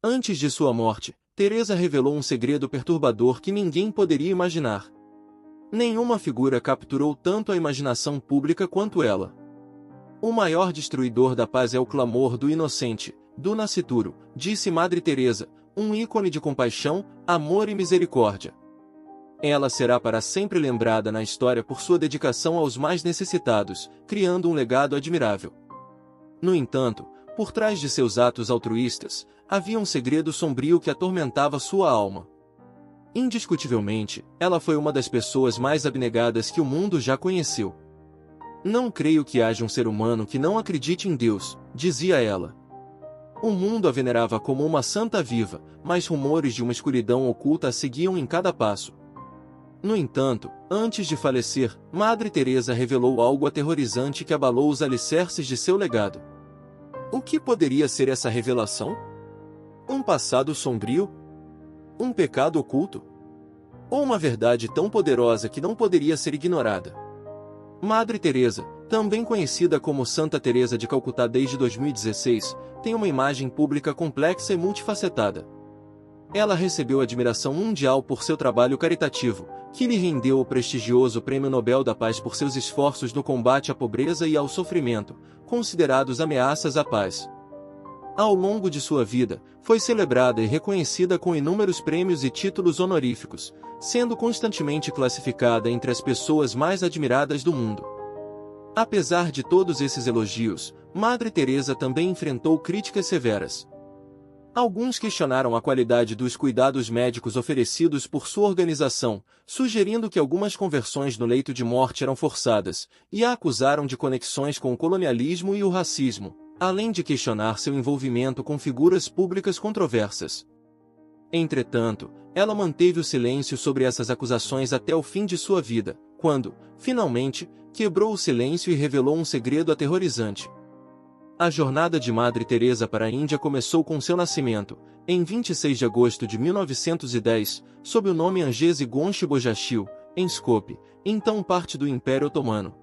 Antes de sua morte, Teresa revelou um segredo perturbador que ninguém poderia imaginar. Nenhuma figura capturou tanto a imaginação pública quanto ela. O maior destruidor da paz é o clamor do inocente, do nascituro, disse Madre Teresa, um ícone de compaixão, amor e misericórdia. Ela será para sempre lembrada na história por sua dedicação aos mais necessitados, criando um legado admirável. No entanto, por trás de seus atos altruístas, havia um segredo sombrio que atormentava sua alma. Indiscutivelmente, ela foi uma das pessoas mais abnegadas que o mundo já conheceu. Não creio que haja um ser humano que não acredite em Deus, dizia ela. O mundo a venerava como uma santa viva, mas rumores de uma escuridão oculta a seguiam em cada passo. No entanto, antes de falecer, Madre Teresa revelou algo aterrorizante que abalou os alicerces de seu legado. O que poderia ser essa revelação? Um passado sombrio? Um pecado oculto? Ou uma verdade tão poderosa que não poderia ser ignorada? Madre Teresa, também conhecida como Santa Teresa de Calcutá desde 2016, tem uma imagem pública complexa e multifacetada. Ela recebeu admiração mundial por seu trabalho caritativo, que lhe rendeu o prestigioso Prêmio Nobel da Paz por seus esforços no combate à pobreza e ao sofrimento, considerados ameaças à paz. Ao longo de sua vida, foi celebrada e reconhecida com inúmeros prêmios e títulos honoríficos, sendo constantemente classificada entre as pessoas mais admiradas do mundo. Apesar de todos esses elogios, Madre Teresa também enfrentou críticas severas. Alguns questionaram a qualidade dos cuidados médicos oferecidos por sua organização, sugerindo que algumas conversões no leito de morte eram forçadas, e a acusaram de conexões com o colonialismo e o racismo, além de questionar seu envolvimento com figuras públicas controversas. Entretanto, ela manteve o silêncio sobre essas acusações até o fim de sua vida, quando, finalmente, quebrou o silêncio e revelou um segredo aterrorizante. A jornada de Madre Teresa para a Índia começou com seu nascimento, em 26 de agosto de 1910, sob o nome Angese Gonchi Bojashil, em Skopje, então parte do Império Otomano.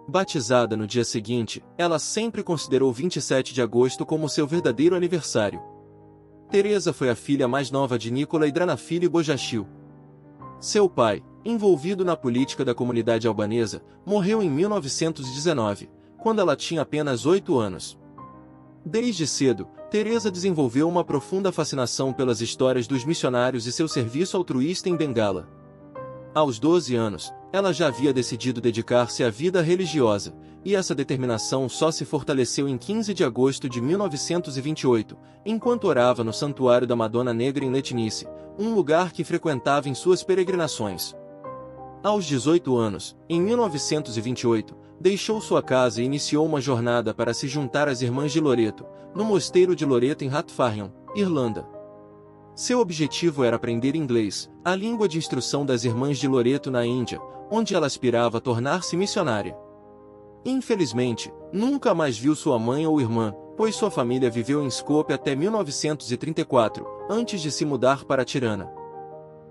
Batizada no dia seguinte, ela sempre considerou 27 de agosto como seu verdadeiro aniversário. Teresa foi a filha mais nova de Nicola e Dranafili Bojashil. Seu pai, envolvido na política da comunidade albanesa, morreu em 1919, quando ela tinha apenas 8 anos. Desde cedo, Teresa desenvolveu uma profunda fascinação pelas histórias dos missionários e seu serviço altruísta em Bengala. Aos 12 anos, ela já havia decidido dedicar-se à vida religiosa, e essa determinação só se fortaleceu em 15 de agosto de 1928, enquanto orava no Santuário da Madonna Negra em Letnice, um lugar que frequentava em suas peregrinações. Aos 18 anos, em 1928, deixou sua casa e iniciou uma jornada para se juntar às Irmãs de Loreto, no mosteiro de Loreto em Rathfarnham, Irlanda. Seu objetivo era aprender inglês, a língua de instrução das Irmãs de Loreto na Índia, onde ela aspirava a tornar-se missionária. Infelizmente, nunca mais viu sua mãe ou irmã, pois sua família viveu em Skopje até 1934, antes de se mudar para Tirana.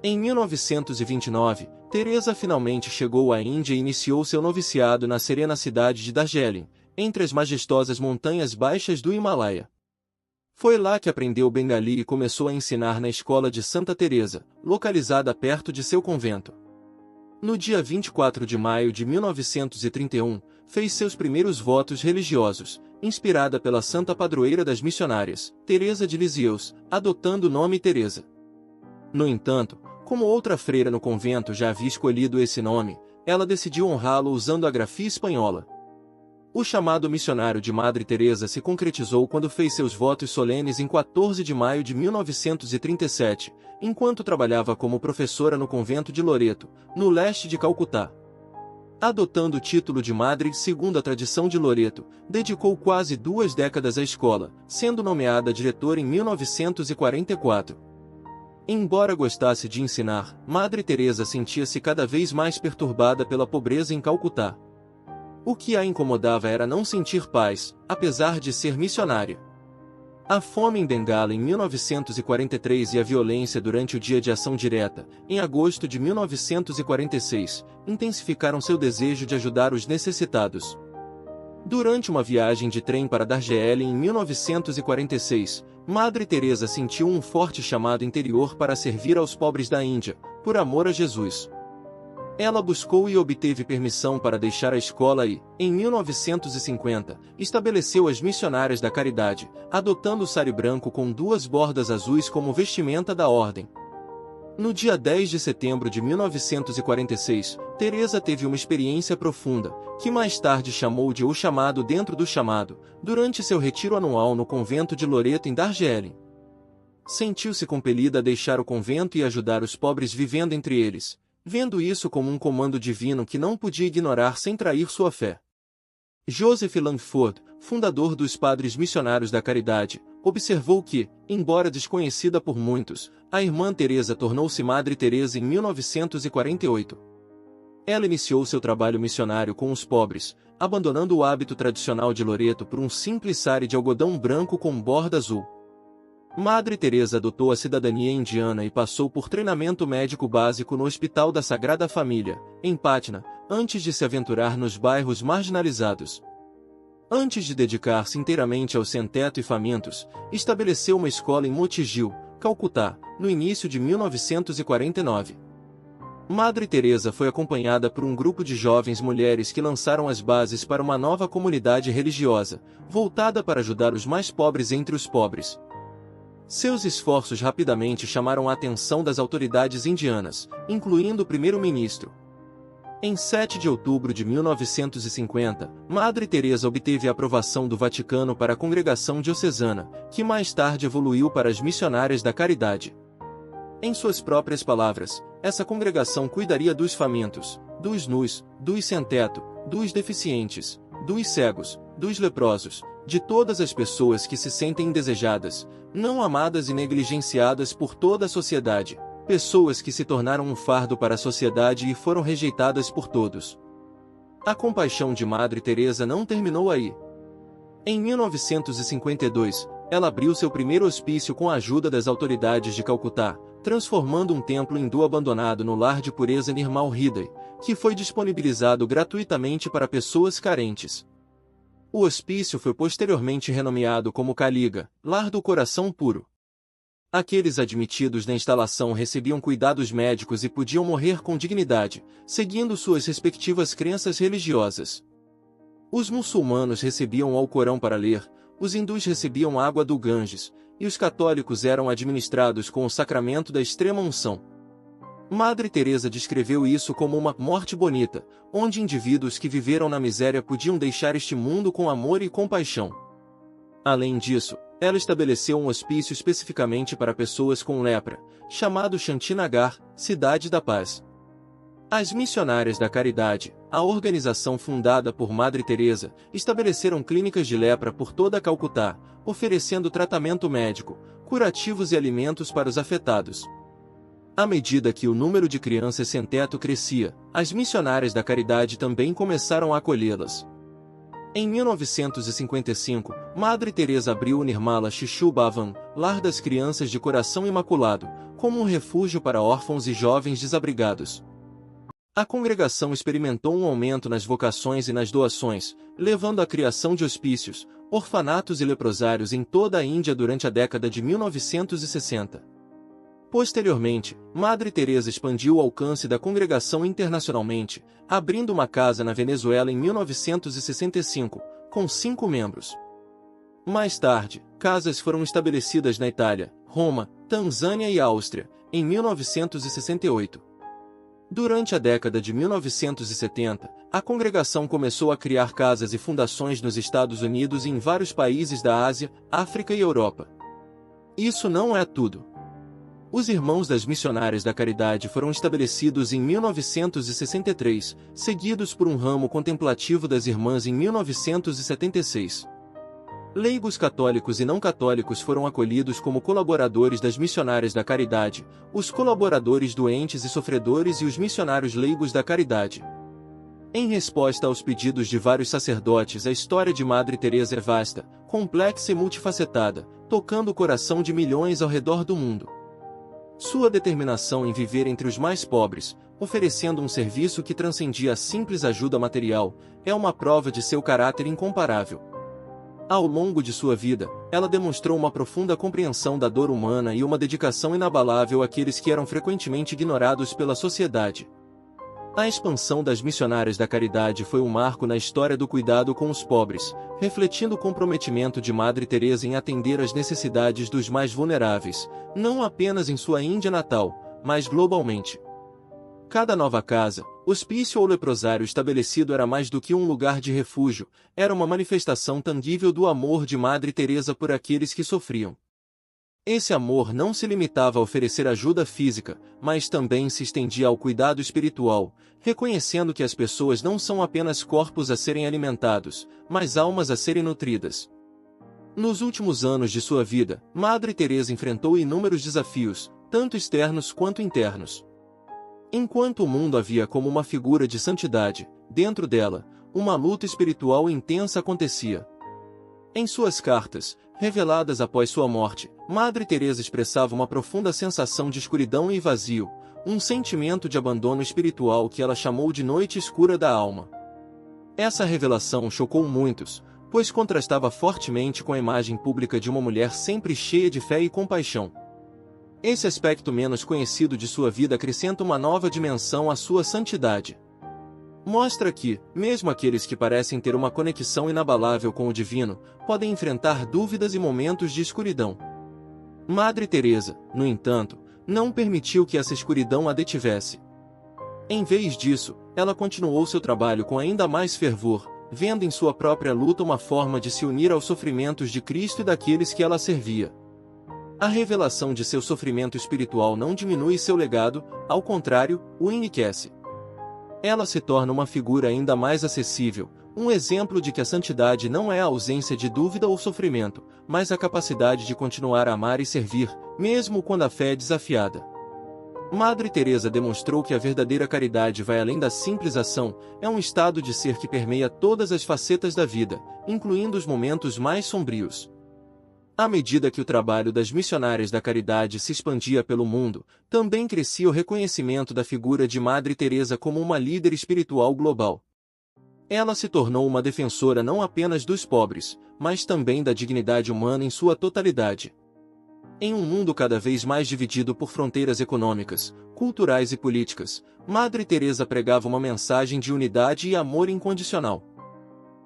Em 1929, Teresa finalmente chegou à Índia e iniciou seu noviciado na serena cidade de Darjeeling, entre as majestosas montanhas baixas do Himalaia. Foi lá que aprendeu bengali e começou a ensinar na escola de Santa Teresa, localizada perto de seu convento. No dia 24 de maio de 1931, fez seus primeiros votos religiosos, inspirada pela santa padroeira das missionárias, Teresa de Lisieux, adotando o nome Teresa. No entanto, como outra freira no convento já havia escolhido esse nome, ela decidiu honrá-lo usando a grafia espanhola. O chamado missionário de Madre Teresa se concretizou quando fez seus votos solenes em 14 de maio de 1937, enquanto trabalhava como professora no convento de Loreto, no leste de Calcutá. Adotando o título de Madre segundo a tradição de Loreto, dedicou quase 2 décadas à escola, sendo nomeada diretora em 1944. Embora gostasse de ensinar, Madre Teresa sentia-se cada vez mais perturbada pela pobreza em Calcutá. O que a incomodava era não sentir paz, apesar de ser missionária. A fome em Bengala em 1943 e a violência durante o Dia de Ação Direta, em agosto de 1946, intensificaram seu desejo de ajudar os necessitados. Durante uma viagem de trem para Darjeeling em 1946, Madre Teresa sentiu um forte chamado interior para servir aos pobres da Índia, por amor a Jesus. Ela buscou e obteve permissão para deixar a escola e, em 1950, estabeleceu as Missionárias da Caridade, adotando o sari branco com 2 bordas azuis como vestimenta da ordem. No dia 10 de setembro de 1946, Teresa teve uma experiência profunda, que mais tarde chamou de O Chamado dentro do Chamado, durante seu retiro anual no convento de Loreto em Darjeeling. Sentiu-se compelida a deixar o convento e ajudar os pobres vivendo entre eles, vendo isso como um comando divino que não podia ignorar sem trair sua fé. Joseph Langford, fundador dos Padres Missionários da Caridade, observou que, embora desconhecida por muitos, a irmã Teresa tornou-se Madre Teresa em 1948. Ela iniciou seu trabalho missionário com os pobres, abandonando o hábito tradicional de Loreto por um simples sari de algodão branco com borda azul. Madre Teresa adotou a cidadania indiana e passou por treinamento médico básico no Hospital da Sagrada Família, em Patna, antes de se aventurar nos bairros marginalizados. Antes de dedicar-se inteiramente aos sem-teto e famintos, estabeleceu uma escola em Motijil, Calcutá, no início de 1949. Madre Teresa foi acompanhada por um grupo de jovens mulheres que lançaram as bases para uma nova comunidade religiosa, voltada para ajudar os mais pobres entre os pobres. Seus esforços rapidamente chamaram a atenção das autoridades indianas, incluindo o primeiro-ministro. Em 7 de outubro de 1950, Madre Teresa obteve a aprovação do Vaticano para a Congregação Diocesana, que mais tarde evoluiu para as Missionárias da Caridade. Em suas próprias palavras, essa congregação cuidaria dos famintos, dos nus, dos sem-teto, dos deficientes, dos cegos, dos leprosos, de todas as pessoas que se sentem indesejadas, não amadas e negligenciadas por toda a sociedade, pessoas que se tornaram um fardo para a sociedade e foram rejeitadas por todos. A compaixão de Madre Teresa não terminou aí. Em 1952, ela abriu seu primeiro hospício com a ajuda das autoridades de Calcutá, transformando um templo hindu abandonado no lar de pureza Nirmal Hriday, que foi disponibilizado gratuitamente para pessoas carentes. O hospício foi posteriormente renomeado como Kaliga, Lar do Coração Puro. Aqueles admitidos na instalação recebiam cuidados médicos e podiam morrer com dignidade, seguindo suas respectivas crenças religiosas. Os muçulmanos recebiam o Alcorão para ler, os hindus recebiam água do Ganges, e os católicos eram administrados com o sacramento da extrema-unção. Madre Teresa descreveu isso como uma morte bonita, onde indivíduos que viveram na miséria podiam deixar este mundo com amor e compaixão. Além disso, ela estabeleceu um hospício especificamente para pessoas com lepra, chamado Shantinagar, Cidade da Paz. As Missionárias da Caridade, a organização fundada por Madre Teresa, estabeleceram clínicas de lepra por toda Calcutá, oferecendo tratamento médico, curativos e alimentos para os afetados. À medida que o número de crianças sem teto crescia, as Missionárias da Caridade também começaram a acolhê-las. Em 1955, Madre Teresa abriu o Nirmala Shishu Bhavan, Lar das Crianças de Coração Imaculado, como um refúgio para órfãos e jovens desabrigados. A congregação experimentou um aumento nas vocações e nas doações, levando à criação de hospícios, orfanatos e leprosários em toda a Índia durante a década de 1960. Posteriormente, Madre Teresa expandiu o alcance da congregação internacionalmente, abrindo uma casa na Venezuela em 1965, com 5 membros. Mais tarde, casas foram estabelecidas na Itália, Roma, Tanzânia e Áustria, em 1968. Durante a década de 1970, a congregação começou a criar casas e fundações nos Estados Unidos e em vários países da Ásia, África e Europa. Isso não é tudo. Os Irmãos das Missionárias da Caridade foram estabelecidos em 1963, seguidos por um ramo contemplativo das Irmãs em 1976. Leigos católicos e não católicos foram acolhidos como colaboradores das Missionárias da Caridade, os colaboradores doentes e sofredores e os missionários leigos da caridade. Em resposta aos pedidos de vários sacerdotes, a história de Madre Teresa é vasta, complexa e multifacetada, tocando o coração de milhões ao redor do mundo. Sua determinação em viver entre os mais pobres, oferecendo um serviço que transcendia a simples ajuda material, é uma prova de seu caráter incomparável. Ao longo de sua vida, ela demonstrou uma profunda compreensão da dor humana e uma dedicação inabalável àqueles que eram frequentemente ignorados pela sociedade. A expansão das missionárias da caridade foi um marco na história do cuidado com os pobres, refletindo o comprometimento de Madre Teresa em atender às necessidades dos mais vulneráveis, não apenas em sua Índia natal, mas globalmente. Cada nova casa, hospício ou leprosário estabelecido era mais do que um lugar de refúgio, era uma manifestação tangível do amor de Madre Teresa por aqueles que sofriam. Esse amor não se limitava a oferecer ajuda física, mas também se estendia ao cuidado espiritual, reconhecendo que as pessoas não são apenas corpos a serem alimentados, mas almas a serem nutridas. Nos últimos anos de sua vida, Madre Teresa enfrentou inúmeros desafios, tanto externos quanto internos. Enquanto o mundo a via como uma figura de santidade, dentro dela, uma luta espiritual intensa acontecia. Em suas cartas, reveladas após sua morte, Madre Teresa expressava uma profunda sensação de escuridão e vazio, um sentimento de abandono espiritual que ela chamou de noite escura da alma. Essa revelação chocou muitos, pois contrastava fortemente com a imagem pública de uma mulher sempre cheia de fé e compaixão. Esse aspecto menos conhecido de sua vida acrescenta uma nova dimensão à sua santidade. Mostra que, mesmo aqueles que parecem ter uma conexão inabalável com o divino, podem enfrentar dúvidas e momentos de escuridão. Madre Teresa, no entanto, não permitiu que essa escuridão a detivesse. Em vez disso, ela continuou seu trabalho com ainda mais fervor, vendo em sua própria luta uma forma de se unir aos sofrimentos de Cristo e daqueles que ela servia. A revelação de seu sofrimento espiritual não diminui seu legado, ao contrário, o enriquece. Ela se torna uma figura ainda mais acessível, um exemplo de que a santidade não é a ausência de dúvida ou sofrimento, mas a capacidade de continuar a amar e servir, mesmo quando a fé é desafiada. Madre Teresa demonstrou que a verdadeira caridade vai além da simples ação, é um estado de ser que permeia todas as facetas da vida, incluindo os momentos mais sombrios. À medida que o trabalho das missionárias da caridade se expandia pelo mundo, também crescia o reconhecimento da figura de Madre Teresa como uma líder espiritual global. Ela se tornou uma defensora não apenas dos pobres, mas também da dignidade humana em sua totalidade. Em um mundo cada vez mais dividido por fronteiras econômicas, culturais e políticas, Madre Teresa pregava uma mensagem de unidade e amor incondicional.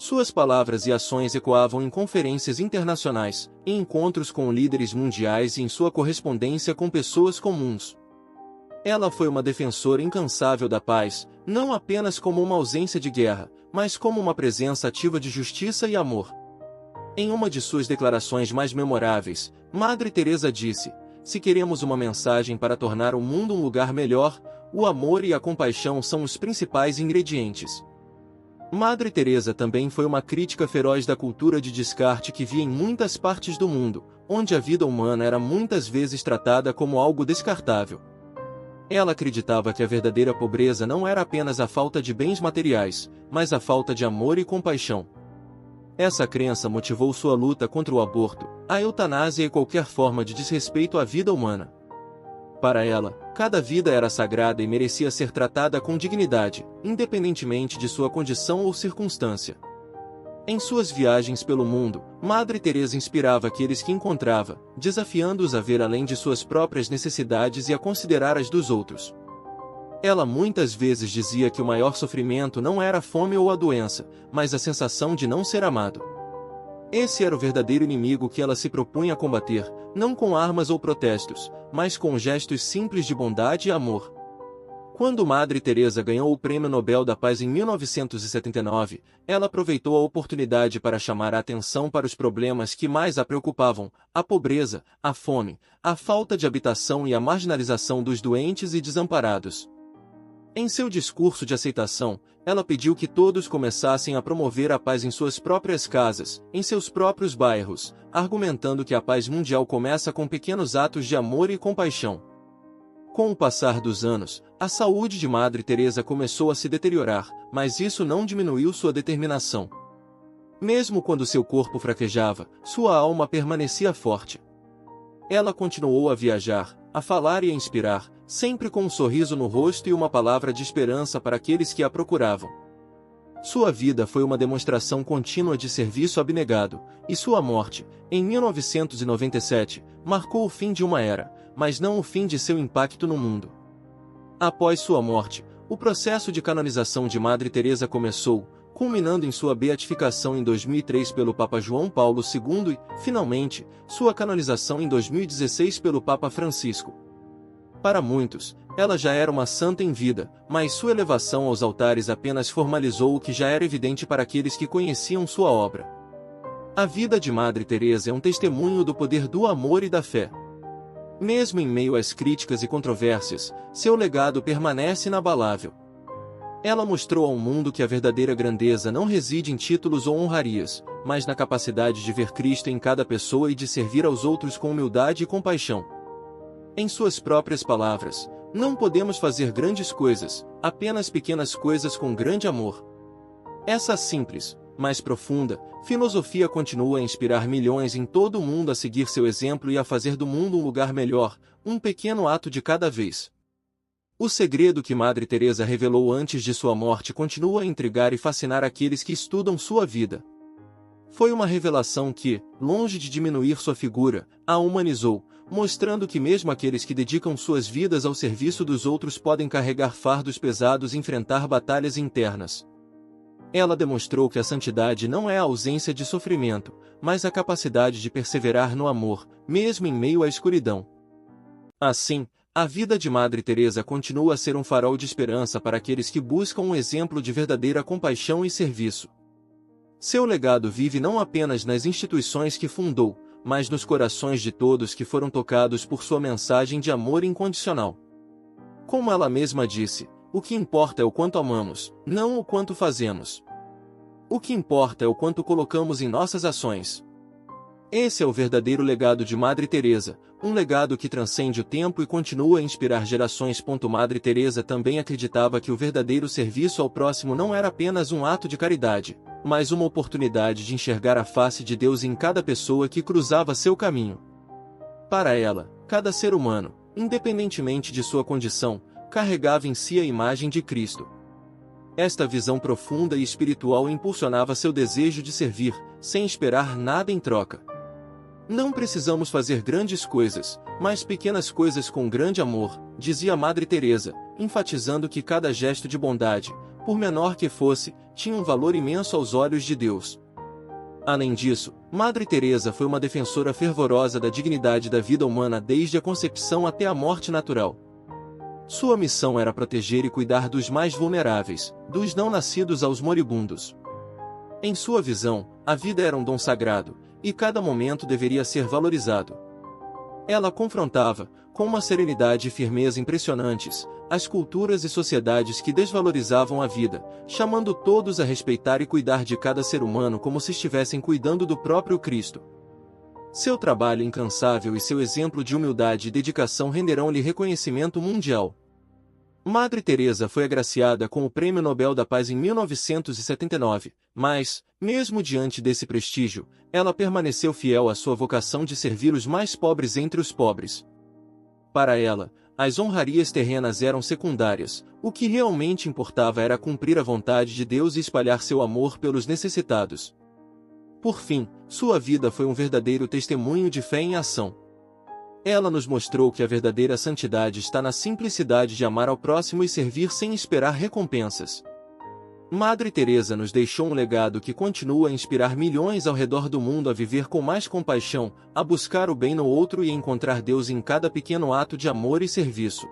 Suas palavras e ações ecoavam em conferências internacionais, em encontros com líderes mundiais e em sua correspondência com pessoas comuns. Ela foi uma defensora incansável da paz, não apenas como uma ausência de guerra, mas como uma presença ativa de justiça e amor. Em uma de suas declarações mais memoráveis, Madre Teresa disse: "Se queremos uma mensagem para tornar o mundo um lugar melhor, o amor e a compaixão são os principais ingredientes." Madre Teresa também foi uma crítica feroz da cultura de descarte que via em muitas partes do mundo, onde a vida humana era muitas vezes tratada como algo descartável. Ela acreditava que a verdadeira pobreza não era apenas a falta de bens materiais, mas a falta de amor e compaixão. Essa crença motivou sua luta contra o aborto, a eutanásia e qualquer forma de desrespeito à vida humana. Para ela, cada vida era sagrada e merecia ser tratada com dignidade, independentemente de sua condição ou circunstância. Em suas viagens pelo mundo, Madre Teresa inspirava aqueles que encontrava, desafiando-os a ver além de suas próprias necessidades e a considerar as dos outros. Ela muitas vezes dizia que o maior sofrimento não era a fome ou a doença, mas a sensação de não ser amado. Esse era o verdadeiro inimigo que ela se propunha a combater, não com armas ou protestos, mas com gestos simples de bondade e amor. Quando Madre Teresa ganhou o Prêmio Nobel da Paz em 1979, ela aproveitou a oportunidade para chamar a atenção para os problemas que mais a preocupavam: a pobreza, a fome, a falta de habitação e a marginalização dos doentes e desamparados. Em seu discurso de aceitação, ela pediu que todos começassem a promover a paz em suas próprias casas, em seus próprios bairros, argumentando que a paz mundial começa com pequenos atos de amor e compaixão. Com o passar dos anos, a saúde de Madre Teresa começou a se deteriorar, mas isso não diminuiu sua determinação. Mesmo quando seu corpo fraquejava, sua alma permanecia forte. Ela continuou a viajar, a falar e a inspirar, sempre com um sorriso no rosto e uma palavra de esperança para aqueles que a procuravam. Sua vida foi uma demonstração contínua de serviço abnegado, e sua morte, em 1997, marcou o fim de uma era, mas não o fim de seu impacto no mundo. Após sua morte, o processo de canonização de Madre Teresa começou, culminando em sua beatificação em 2003 pelo Papa João Paulo II e, finalmente, sua canonização em 2016 pelo Papa Francisco. Para muitos, ela já era uma santa em vida, mas sua elevação aos altares apenas formalizou o que já era evidente para aqueles que conheciam sua obra. A vida de Madre Teresa é um testemunho do poder do amor e da fé. Mesmo em meio às críticas e controvérsias, seu legado permanece inabalável. Ela mostrou ao mundo que a verdadeira grandeza não reside em títulos ou honrarias, mas na capacidade de ver Cristo em cada pessoa e de servir aos outros com humildade e compaixão. Em suas próprias palavras, não podemos fazer grandes coisas, apenas pequenas coisas com grande amor. Essa simples, mas profunda, filosofia continua a inspirar milhões em todo o mundo a seguir seu exemplo e a fazer do mundo um lugar melhor, um pequeno ato de cada vez. O segredo que Madre Teresa revelou antes de sua morte continua a intrigar e fascinar aqueles que estudam sua vida. Foi uma revelação que, longe de diminuir sua figura, a humanizou, mostrando que mesmo aqueles que dedicam suas vidas ao serviço dos outros podem carregar fardos pesados e enfrentar batalhas internas. Ela demonstrou que a santidade não é a ausência de sofrimento, mas a capacidade de perseverar no amor, mesmo em meio à escuridão. Assim, a vida de Madre Teresa continua a ser um farol de esperança para aqueles que buscam um exemplo de verdadeira compaixão e serviço. Seu legado vive não apenas nas instituições que fundou, mas nos corações de todos que foram tocados por sua mensagem de amor incondicional. Como ela mesma disse, o que importa é o quanto amamos, não o quanto fazemos. O que importa é o quanto colocamos em nossas ações. Esse é o verdadeiro legado de Madre Teresa, um legado que transcende o tempo e continua a inspirar gerações. Madre Teresa também acreditava que o verdadeiro serviço ao próximo não era apenas um ato de caridade, mas uma oportunidade de enxergar a face de Deus em cada pessoa que cruzava seu caminho. Para ela, cada ser humano, independentemente de sua condição, carregava em si a imagem de Cristo. Esta visão profunda e espiritual impulsionava seu desejo de servir, sem esperar nada em troca. Não precisamos fazer grandes coisas, mas pequenas coisas com grande amor, dizia Madre Teresa, enfatizando que cada gesto de bondade, por menor que fosse, tinha um valor imenso aos olhos de Deus. Além disso, Madre Teresa foi uma defensora fervorosa da dignidade da vida humana desde a concepção até a morte natural. Sua missão era proteger e cuidar dos mais vulneráveis, dos não nascidos aos moribundos. Em sua visão, a vida era um dom sagrado, e cada momento deveria ser valorizado. Ela confrontava, com uma serenidade e firmeza impressionantes, as culturas e sociedades que desvalorizavam a vida, chamando todos a respeitar e cuidar de cada ser humano como se estivessem cuidando do próprio Cristo. Seu trabalho incansável e seu exemplo de humildade e dedicação renderão-lhe reconhecimento mundial. Madre Teresa foi agraciada com o Prêmio Nobel da Paz em 1979, mas, mesmo diante desse prestígio, ela permaneceu fiel à sua vocação de servir os mais pobres entre os pobres. Para ela, as honrarias terrenas eram secundárias, o que realmente importava era cumprir a vontade de Deus e espalhar seu amor pelos necessitados. Por fim, sua vida foi um verdadeiro testemunho de fé em ação. Ela nos mostrou que a verdadeira santidade está na simplicidade de amar ao próximo e servir sem esperar recompensas. Madre Teresa nos deixou um legado que continua a inspirar milhões ao redor do mundo a viver com mais compaixão, a buscar o bem no outro e a encontrar Deus em cada pequeno ato de amor e serviço.